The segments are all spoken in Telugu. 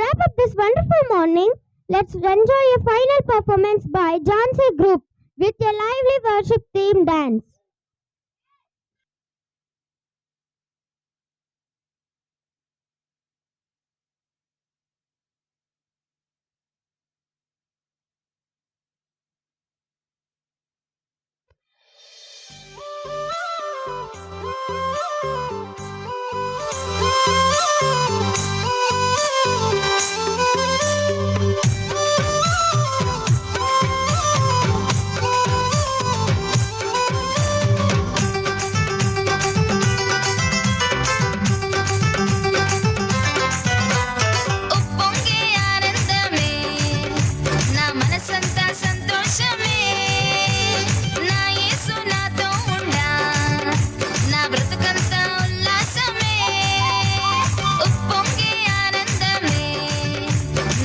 wrap up this wonderful morning, let's enjoy a final performance by Jhansi Group with a lively worship theme dance. ఉప్పొంగే ఆనందమే నా మనసంతా సంతోషమే నా యేసు నాతో ఉండా నా బ్రతుకంతా ఉల్లాసమే ఉప్పొంగే ఆనందమే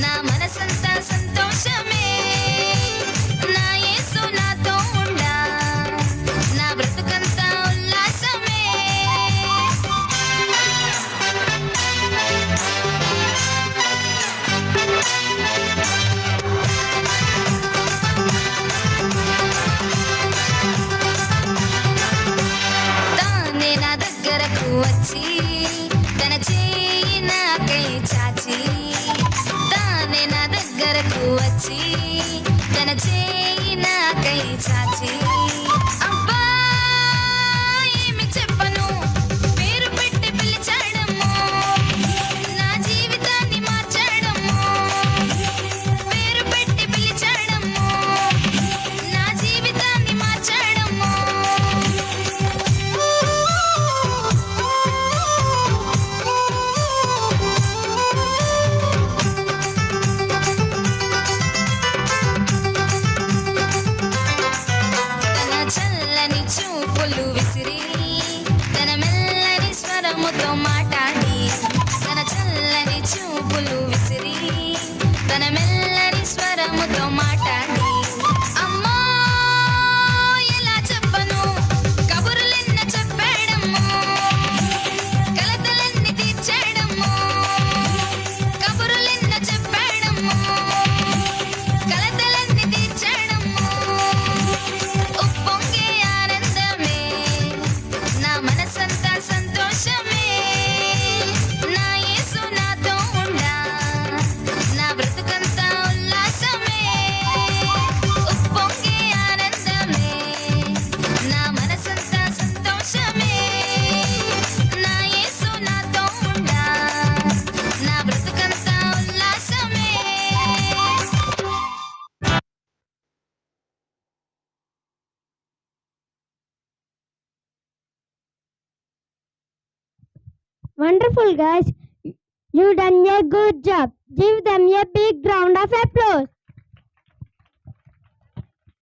నా మనసంతా సంతోషమే నా యేసు నాతో ఉండా నా బ్రతుకంతా ఉల్లాసమే తానే నా దగ్గరకు వచ్చి తన చేయి నాకై చాచి తానే నా దగ్గరకు వచ్చి తన చేయి నాకై చాచి అబ్బా ఏమి చెప్పను పేరు పెట్టి పిలిచాడమ్మో నా జీవితాన్ని మార్చాడమ్మో పేరు పెట్టి పిలిచాడమ్మో నా జీవితాన్ని మార్చాడమ్మో తన చల్లని చూపులు విసిరి తన మెల్లని స్వరముతో మాట్లాడి తన చల్లని చూపులు విసిరి తన మెల్లని స్వరముతో మాట్లాడి అమ్మా ఎలా చెప్పను కబురులెన్న చెప్పాడమ్మో కలతలన్నీ తీర్చాడమ్మో కబురులెన్న చెప్పాడమ్మో కలతలన్నీ తీర్చాడమ్మో ఉప్పొంగే ఆనందమే నా మనసంతా సంతోషమే నా యేసు నాతో ఉండా నా బ్రతుకంతా ఉల్లాసమే ఉప్పొంగే ఆనందమే నా మనసంతా సంతోషమే నా యేసు నాతో ఉండా నా బ్రతుకంతా ఉల్లాసమే Wonderful, guys. You done a good job. Give them a big round of applause.